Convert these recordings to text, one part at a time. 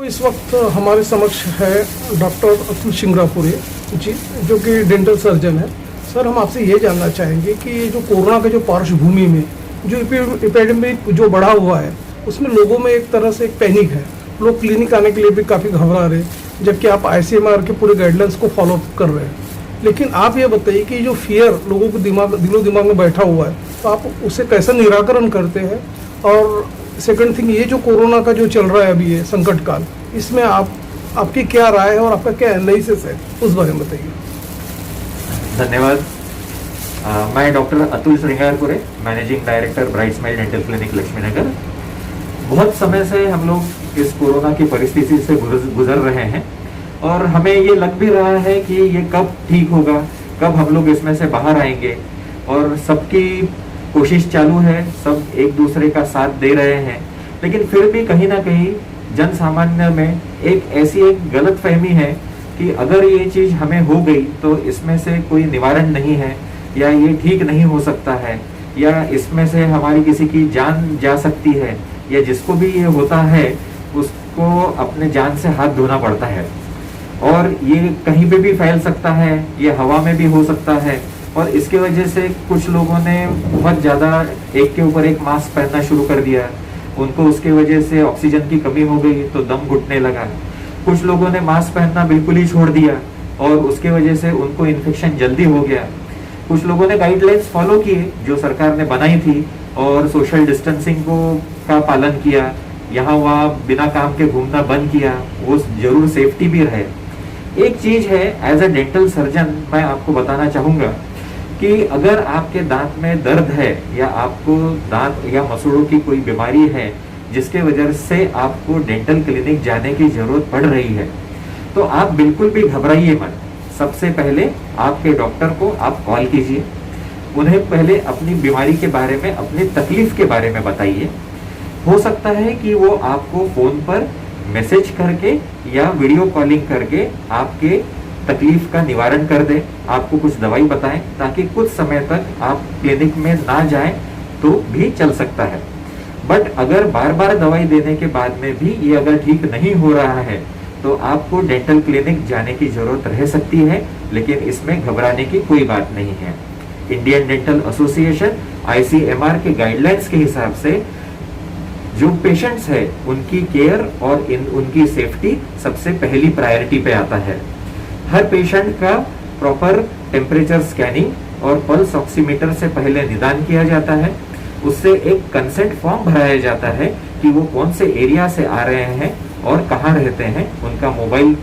तो इस वक्त हमारे समक्ष है डॉक्टर अतुल शिंगरापुरे जी, जो कि डेंटल सर्जन है। सर, हम आपसे ये जानना चाहेंगे कि ये जो कोरोना के जो पार्श्वभूमि में जो एपिडेमिक जो बढ़ा हुआ है, उसमें लोगों में एक तरह से एक पैनिक है। लोग क्लिनिक आने के लिए भी काफ़ी घबरा रहे, जबकि आप ICMR के पूरे गाइडलाइंस को फॉलो कर रहे हैं। लेकिन आप ये बताइए कि जो फियर लोगों को दिलो दिमाग में बैठा हुआ है, तो आप उसे कैसा निराकरण करते हैं? और सेकंड थिंग, ये जो कोरोना का जो चल रहा है अभी ये संकट काल, इसमें आपकी क्या राय है और आपका क्या एनालिसिस है, उस बारे में बताइए। धन्यवाद। मैं doctor Atul Shringarpure, managing director bright smile dental clinic Laxmi Nagar. बहुत समय से हम लोग इस कोरोना की परिस्थिति से गुजर रहे हैं और हमें ये लग भी रहा है कि ये कब ठीक होगा, कब हम लोग इसमें से बाहर आएंगे। और सबकी कोशिश चालू है, सब एक दूसरे का साथ दे रहे हैं, लेकिन फिर भी कहीं ना कहीं जन सामान्य में एक गलत फहमी है कि अगर ये चीज हमें हो गई तो इसमें से कोई निवारण नहीं है, या ये ठीक नहीं हो सकता है, या इसमें से हमारी किसी की जान जा सकती है, या जिसको भी ये होता है उसको अपने जान से हाथ धोना पड़ता है। और ये कहीं पे भी फैल सकता है, ये हवा में भी हो सकता है। और इसके वजह से कुछ लोगों ने बहुत ज़्यादा एक के ऊपर एक मास्क पहनना शुरू कर दिया। उनको उसके वजह से ऑक्सीजन की कमी हो गई तो दम घुटने लगा। कुछ लोगों ने मास्क पहनना बिल्कुल ही छोड़ दिया और उसके वजह से उनको इन्फेक्शन जल्दी हो गया। कुछ लोगों ने गाइडलाइंस फॉलो किए जो सरकार ने बनाई थी और सोशल डिस्टेंसिंग का पालन किया, यहाँ वहाँ बिना काम के घूमना बंद किया, वो जरूर सेफ्टी भी रहे। एक चीज है, एज अ डेंटल सर्जन मैं आपको बताना चाहूंगा कि अगर आपके दांत में दर्द है या आपको दांत या मसूड़ों की कोई बीमारी है जिसके वजह से आपको डेंटल क्लिनिक जाने की जरूरत पड़ रही है, तो आप बिल्कुल भी घबराइए मत। सबसे पहले आपके डॉक्टर को आप कॉल कीजिए, उन्हें पहले अपनी बीमारी के बारे में, अपनी तकलीफ के बारे में बताइए। हो सकता है कि वो आपको फोन पर मैसेज करके या वीडियो कॉलिंग करके आपके तकलीफ का निवारण कर दे, आपको कुछ दवाई बताएं, ताकि कुछ समय तक आप क्लिनिक में ना जाएं तो भी चल सकता है। बट अगर बार बार दवाई देने के बाद में भी ये अगर ठीक नहीं हो रहा है तो आपको डेंटल क्लिनिक जाने की जरूरत रह सकती है, लेकिन इसमें घबराने की कोई बात नहीं है। इंडियन डेंटल एसोसिएशन ICMR के गाइडलाइंस के हिसाब से जो पेशेंट्स है उनकी केयर और उनकी सेफ्टी सबसे पहली प्रायोरिटी पे आता है। हर पेशेंट का प्रॉपर टेम्परेचर स्कैनिंग और पल्स ऑक्सीमीटर से पहले निदान किया जाता है। उससे एक कंसेंट फॉर्म भराया जाता है कि वो कौन से एरिया से आ रहे हैं और कहाँ रहते हैं, उनका मोबाइल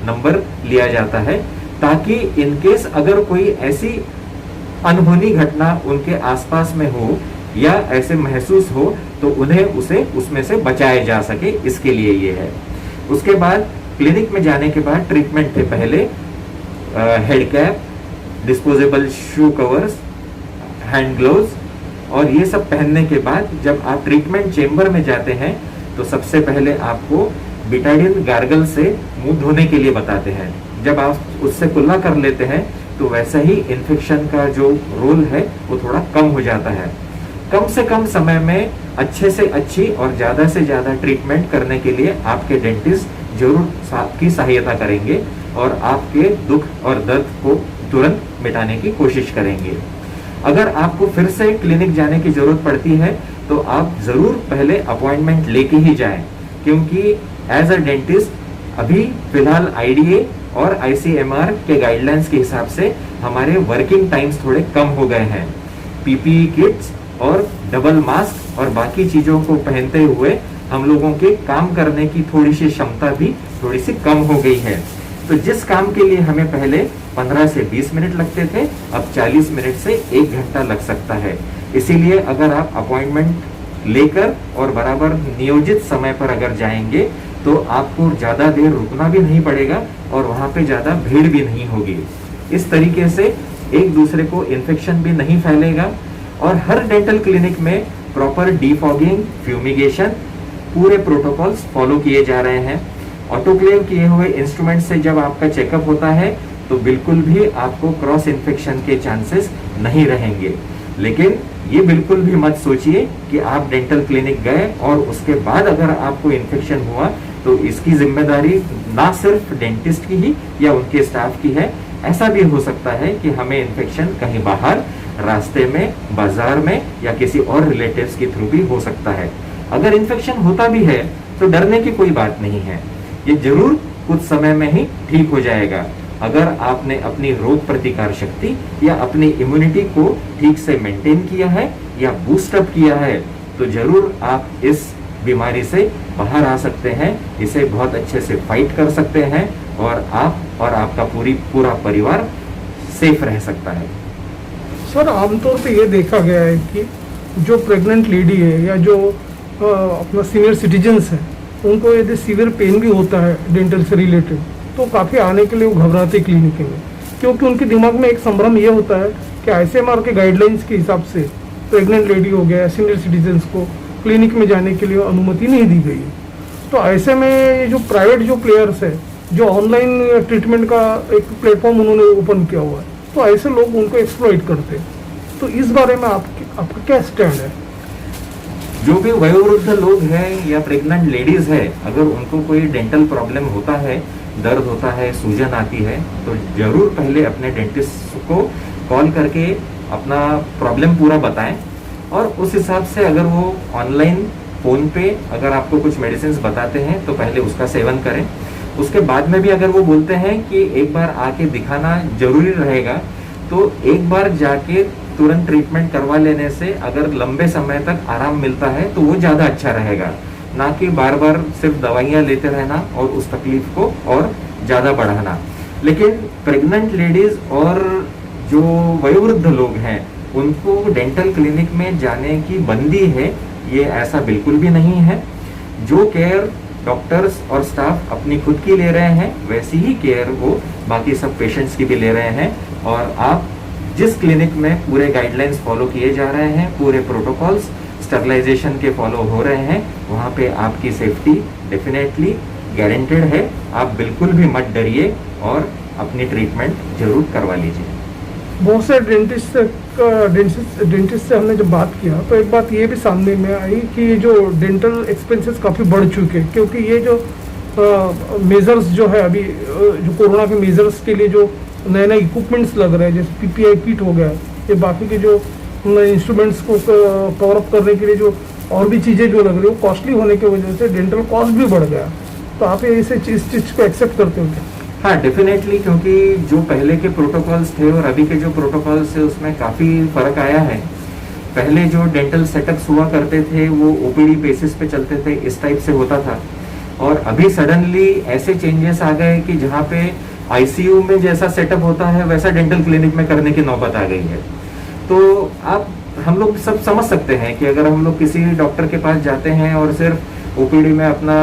नंबर लिया जाता है, ताकि इनकेस अगर कोई ऐसी अनहोनी घटना उनके आसपास में हो या ऐसे महसूस हो तो उन्हें उसमें से बचाया जा सके, इसके लिए ये है। उसके बाद क्लिनिक में जाने के बाद ट्रीटमेंट के पहले हेड कैप, डिस्पोजेबल शू कवर्स, हैंड ग्लोव्स और ये सब पहनने के बाद जब आप ट्रीटमेंट चेम्बर में जाते हैं तो सबसे पहले आपको बिटाडिन गार्गल से मुंह धोने के लिए बताते हैं। जब आप उससे कुल्ला कर लेते हैं तो वैसे ही इन्फेक्शन का जो रोल है वो थोड़ा कम हो जाता है। कम से कम समय में अच्छे से अच्छी और ज्यादा से ज्यादा ट्रीटमेंट करने के लिए आपके डेंटिस्ट जरूर आपकी सहायता करेंगे और आपके दुख और दर्द को तुरंत मिटाने की कोशिश करेंगे। अगर आपको फिर से क्लिनिक जाने की जरूरत पड़ती है तो आप जरूर पहले अपॉइंटमेंट लेके ही जाएं, क्योंकि एज अ डेंटिस्ट अभी फिलहाल IDA और ICMR के गाइडलाइंस के हिसाब से हमारे वर्किंग टाइम्स थोड़े कम हो गए हैं। PPE किट्स और डबल मास्क और बाकी चीजों को पहनते हुए हम लोगों के काम करने की थोड़ी सी क्षमता भी थोड़ी सी कम हो गई है। तो जिस काम के लिए हमें पहले 15 से 20 मिनट लगते थे, अब 40 मिनट से 1 घंटा लग सकता है। इसीलिए अगर आप अपॉइंटमेंट लेकर और बराबर नियोजित समय पर अगर जाएंगे तो आपको ज्यादा देर रुकना भी नहीं पड़ेगा और वहां पे ज्यादा भीड़ भी नहीं होगी। इस तरीके से एक दूसरे को इन्फेक्शन भी नहीं फैलेगा और हर डेंटल क्लिनिक में प्रॉपर डीफॉगिंग, फ्यूमिगेशन, पूरे प्रोटोकॉल्स फॉलो किए जा रहे हैं। ऑटोक्लेव किए हुए इंस्ट्रूमेंट से जब आपका चेकअप होता है तो बिल्कुल भी आपको क्रॉस इन्फेक्शन के चांसेस नहीं रहेंगे। लेकिन ये बिल्कुल भी मत सोचिए कि आप डेंटल क्लिनिक गए और उसके बाद अगर आपको इन्फेक्शन हुआ तो इसकी जिम्मेदारी ना सिर्फ डेंटिस्ट की ही या उनके स्टाफ की है, ऐसा भी हो सकता है कि हमें इन्फेक्शन कहीं बाहर रास्ते में, बाजार में या किसी और रिलेटिव्स के थ्रू भी हो सकता है। अगर इन्फेक्शन होता भी है तो डरने की कोई बात नहीं है, ये जरूर कुछ समय में ही ठीक हो जाएगा। अगर आपने अपनी रोग प्रतिकार शक्ति या अपनी इम्यूनिटी को ठीक से मेंटेन किया है या बूस्ट अप किया है तो जरूर आप इस बीमारी से बाहर आ सकते हैं, इसे बहुत अच्छे से फाइट कर सकते हैं और आप और आपका पूरा परिवार सेफ रह सकता है। सर आमतौर पे ये देखा गया है कि जो प्रेग्नेंट लेडी है या जो अपना सीनियर सिटीजन्स है, उनको यदि सीवियर पेन भी होता है डेंटल से रिलेटेड तो काफ़ी आने के लिए वो घबराते क्लिनिक में, क्योंकि उनके दिमाग में एक संभ्रम ये होता है कि ICMR के गाइडलाइंस के हिसाब से प्रेग्नेंट लेडी हो गया, सीनियर सिटीजन्स को क्लिनिक में जाने के लिए अनुमति नहीं दी गई है। तो ऐसे में ये जो प्राइवेट जो प्लेयर्स है, जो ऑनलाइन ट्रीटमेंट का एक प्लेटफॉर्म उन्होंने ओपन किया हुआ है, तो ऐसे लोग उनको एक्सप्लॉइट करते हैं। तो इस बारे में आपका क्या स्टैंड है? जो भी वयोवृद्ध लोग हैं या प्रेग्नेंट लेडीज है, अगर उनको कोई डेंटल प्रॉब्लम होता है, दर्द होता है, सूजन आती है, तो जरूर पहले अपने डेंटिस्ट को कॉल करके अपना प्रॉब्लम पूरा बताएं और उस हिसाब से अगर वो ऑनलाइन फ़ोन पे अगर आपको कुछ मेडिसिन बताते हैं तो पहले उसका सेवन करें। उसके बाद में भी अगर वो बोलते हैं कि एक बार आके दिखाना जरूरी रहेगा तो एक बार जाके तुरंत ट्रीटमेंट करवा लेने से अगर लंबे समय तक आराम मिलता है तो वो ज़्यादा अच्छा रहेगा, ना कि बार बार सिर्फ दवाइयाँ लेते रहना और उस तकलीफ को और ज़्यादा बढ़ाना। लेकिन प्रेग्नेंट लेडीज और जो वयोवृद्ध लोग हैं उनको डेंटल क्लिनिक में जाने की बंदी है, ये ऐसा बिल्कुल भी नहीं है। जो केयर डॉक्टर्स और स्टाफ अपनी खुद की ले रहे हैं वैसी ही केयर वो बाकी सब पेशेंट्स की भी ले रहे हैं। और आप जिस क्लिनिक में पूरे गाइडलाइंस फॉलो किए जा रहे हैं, पूरे प्रोटोकॉल्स स्टरलाइजेशन के फॉलो हो रहे हैं, वहाँ पे आपकी सेफ्टी डेफिनेटली गारंटेड है। आप बिल्कुल भी मत डरिए और अपनी ट्रीटमेंट जरूर करवा लीजिए। बहुत से डेंटिस्ट से हमने जब बात किया तो एक बात ये भी सामने में आई कि ये जो डेंटल एक्सपेंसेस काफ़ी बढ़ चुके हैं, क्योंकि ये जो मेजर्स जो है अभी जो कोरोना के मेजर्स के लिए जो नए नए इक्विपमेंट्स लग रहे हैं, जैसे PPI किट हो गया, ये बाकी के जो इंस्ट्रूमेंट्स को कवर अप करने के लिए जो और भी चीज़ें जो लग रही है वो कॉस्टली होने की वजह से डेंटल कॉस्ट भी बढ़ गया। तो आप इस चीज़ को एक्सेप्ट करते हो क्या? हाँ, डेफिनेटली, क्योंकि जो पहले के प्रोटोकॉल्स थे और अभी के जो प्रोटोकॉल्स है उसमें काफ़ी फ़र्क आया है। पहले जो डेंटल सेटअप्स हुआ करते थे वो OPD बेसिस पे चलते थे, इस टाइप से होता था। और अभी सडनली ऐसे चेंजेस आ गए कि जहाँ पे ICU में जैसा सेटअप होता है वैसा डेंटल क्लिनिक में करने की नौबत आ गई है। तो आप हम लोग सब समझ सकते हैं कि अगर हम लोग किसी डॉक्टर के पास जाते हैं और सिर्फ OPD में अपना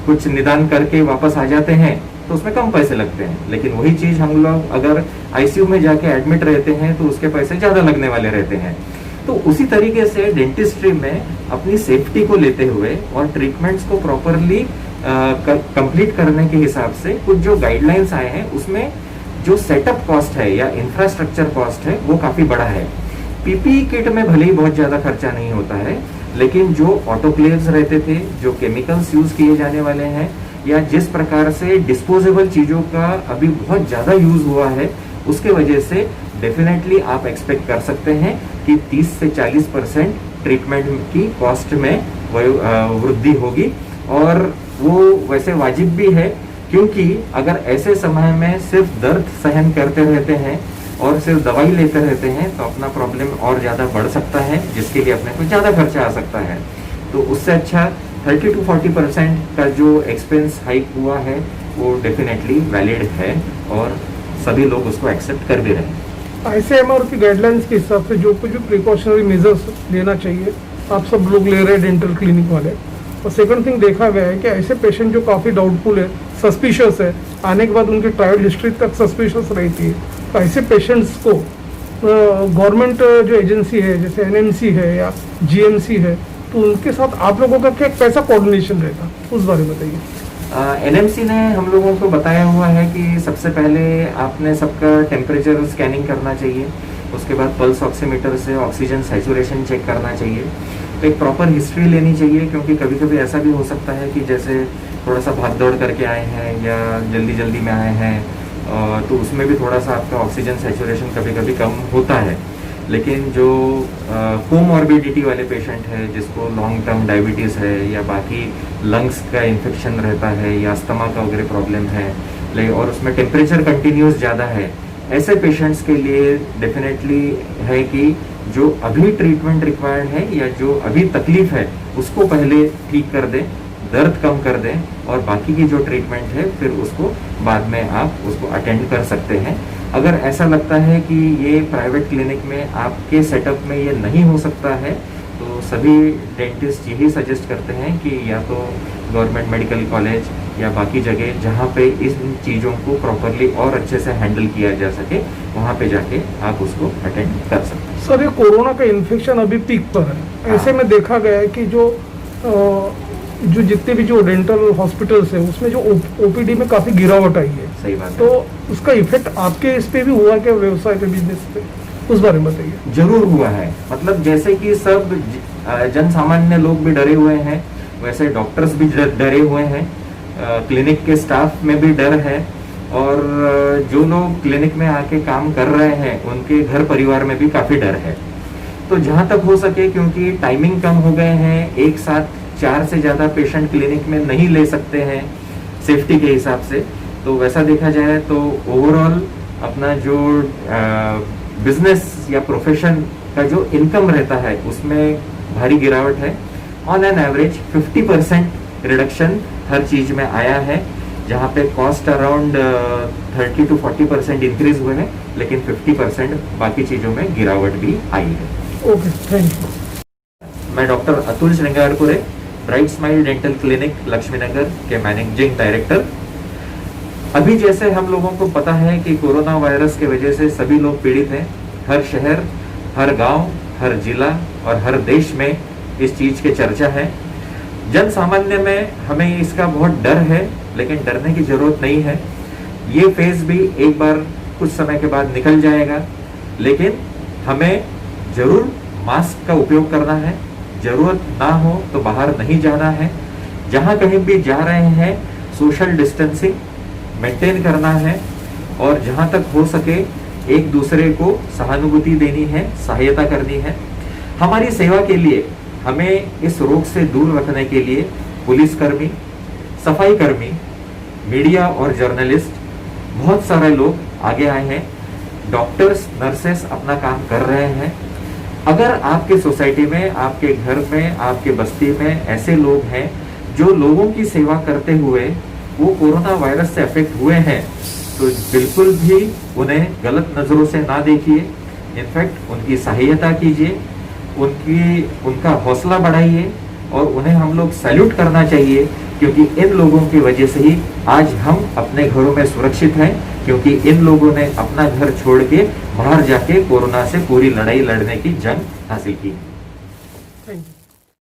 कुछ निदान करके वापस आ जाते हैं तो उसमें कम पैसे लगते हैं, लेकिन वही चीज़ हम लोग अगर ICU में जाके एडमिट रहते हैं तो उसके पैसे ज़्यादा लगने वाले रहते हैं। तो उसी तरीके से डेंटिस्ट्री में अपनी सेफ्टी को लेते हुए और ट्रीटमेंट्स को प्रॉपरली कंप्लीट करने के हिसाब से कुछ जो गाइडलाइंस आए हैं उसमें जो सेटअप कॉस्ट है या इंफ्रास्ट्रक्चर कॉस्ट है वो काफ़ी बड़ा है। PPE किट में भले ही बहुत ज़्यादा खर्चा नहीं होता है, लेकिन जो ऑटोक्लेव्स रहते थे, जो केमिकल्स यूज़ किए जाने वाले हैं या जिस प्रकार से डिस्पोजेबल चीज़ों का अभी बहुत ज़्यादा यूज़ हुआ है उसके वजह से डेफिनेटली आप एक्सपेक्ट कर सकते हैं कि 30 से 40% ट्रीटमेंट की कॉस्ट में वृद्धि होगी। और वो वैसे वाजिब भी है, क्योंकि अगर ऐसे समय में सिर्फ दर्द सहन करते रहते हैं और सिर्फ दवाई लेते रहते हैं तो अपना प्रॉब्लम और ज़्यादा बढ़ सकता है, जिसके लिए अपने को ज़्यादा खर्चा आ सकता है। तो उससे अच्छा 30 to 40% का जो एक्सपेंस हाइक हुआ है वो डेफिनेटली वैलिड है और सभी लोग उसको एक्सेप्ट कर भी रहे हैं। ICMR की गाइडलाइंस के हिसाब से जो कुछ भी प्रिकॉशनरी मेजर्स लेना चाहिए आप सब लोग ले रहे हैं डेंटल क्लिनिक वाले। और सेकंड थिंग देखा गया है कि ऐसे पेशेंट जो काफ़ी डाउटफुल है, सस्पिशियस है, आने के बाद उनकी ट्रायल हिस्ट्री तक सस्पिशियस रहती है, तो ऐसे पेशेंट्स को गवर्नमेंट जो एजेंसी है जैसे NMC है या GMC है, तो उनके साथ आप लोगों का क्या कैसा कोऑर्डिनेशन रहता, उस बारे में बताइए। NMC ने हम लोगों को बताया हुआ है कि सबसे पहले आपने सबका टेम्परेचर स्कैनिंग करना चाहिए, उसके बाद पल्स ऑक्सीमीटर से ऑक्सीजन सैचुरेशन चेक करना चाहिए। तो एक प्रॉपर हिस्ट्री लेनी चाहिए, क्योंकि कभी कभी ऐसा भी हो सकता है कि जैसे थोड़ा सा भाग दौड़ करके आए हैं या जल्दी जल्दी में आए हैं, तो उसमें भी थोड़ा सा आपका ऑक्सीजन सैचुरेशन कभी कभी कम होता है। लेकिन जो कोमॉर्बिडिटी वाले पेशेंट है, जिसको लॉन्ग टर्म डायबिटीज़ है या बाकी लंग्स का इन्फेक्शन रहता है या अस्थमा का वगैरह प्रॉब्लम है, और उसमें टेम्परेचर कंटिन्यूस ज़्यादा है, ऐसे पेशेंट्स के लिए डेफिनेटली है कि जो अभी ट्रीटमेंट रिक्वायर्ड है या जो अभी तकलीफ है उसको पहले ठीक कर दें, दर्द कम कर दें, और बाकी की जो ट्रीटमेंट है फिर उसको बाद में आप उसको अटेंड कर सकते हैं। अगर ऐसा लगता है कि ये प्राइवेट क्लिनिक में आपके सेटअप में ये नहीं हो सकता है, तो सभी डेंटिस्ट यही सजेस्ट करते हैं कि या तो गवर्नमेंट मेडिकल कॉलेज या बाकी जगह जहाँ पे इन चीज़ों को प्रॉपरली और अच्छे से हैंडल किया जा सके, वहाँ पे जाके आप उसको अटेंड कर सकते हैं। सर, ये कोरोना का इन्फेक्शन अभी पीक पर है, ऐसे में देखा गया है कि जो जितने भी जो डेंटल हॉस्पिटल्स है उसमें जो ओपीडी में काफ़ी गिरावट आई है। सही बात है। तो उसका इफेक्ट आपके इस पे भी हुआ क्या, व्यवसाय पे, बिजनेस पे, उस बारे में बताइए। जरूर हुआ है। मतलब जैसे कि सब जन सामान्य लोग भी डरे हुए हैं, वैसे डॉक्टर्स भी डरे हुए हैं, क्लिनिक के स्टाफ में भी डर है, और जो लोग क्लिनिक में आके काम कर रहे हैं उनके घर परिवार में भी काफ़ी डर है। तो जहाँ तक हो सके, क्योंकि टाइमिंग कम हो गए हैं, एक साथ 4 से ज़्यादा पेशेंट क्लिनिक में नहीं ले सकते हैं सेफ्टी के हिसाब से, तो वैसा देखा जाए तो ओवरऑल अपना जो बिजनेस या प्रोफेशन का जो इनकम रहता है उसमें भारी गिरावट है। ऑन एन एवरेज 50% रिडक्शन हर चीज़ में आया है, जहाँ पे कॉस्ट अराउंड 30 to 40% इंक्रीज हुए हैं, लेकिन 50% बाकी चीज़ों में गिरावट भी आई है। Okay, thank you. मैं doctor Atul Shringarpure, bright smile dental clinic Laxminagar के मैनेजिंग डायरेक्टर। अभी जैसे हम लोगों को पता है कि कोरोना वायरस के वजह से सभी लोग पीड़ित हैं, हर शहर, हर गांव, हर जिला और हर देश में इस चीज़ की चर्चा है। जन सामान्य में हमें इसका बहुत डर है, लेकिन डरने की जरूरत नहीं है। ये फेज भी एक बार कुछ समय के बाद निकल जाएगा, लेकिन हमें जरूर मास्क का उपयोग करना है, जरूरत ना हो तो बाहर नहीं जाना है, जहाँ कहीं भी जा रहे हैं सोशल डिस्टेंसिंग मेंटेन करना है, और जहाँ तक हो सके एक दूसरे को सहानुभूति देनी है, सहायता करनी है। हमारी सेवा के लिए, हमें इस रोग से दूर रखने के लिए पुलिसकर्मी, सफाई कर्मी, मीडिया और जर्नलिस्ट, बहुत सारे लोग आगे आए हैं। डॉक्टर्स, नर्सेस अपना काम कर रहे हैं। अगर आपके सोसाइटी में, आपके घर में, आपके बस्ती में ऐसे लोग हैं जो लोगों की सेवा करते हुए वो कोरोना वायरस से अफेक्ट हुए हैं, तो बिल्कुल भी उन्हें गलत नज़रों से ना देखिए। इनफैक्ट उनकी सहायता कीजिए, उनका हौसला बढ़ाइए, और उन्हें हम लोग सैल्यूट करना चाहिए, क्योंकि इन लोगों की वजह से ही आज हम अपने घरों में सुरक्षित हैं, क्योंकि इन लोगों ने अपना घर छोड़ के बाहर जाके कोरोना से पूरी लड़ाई लड़ने की जंग हासिल की।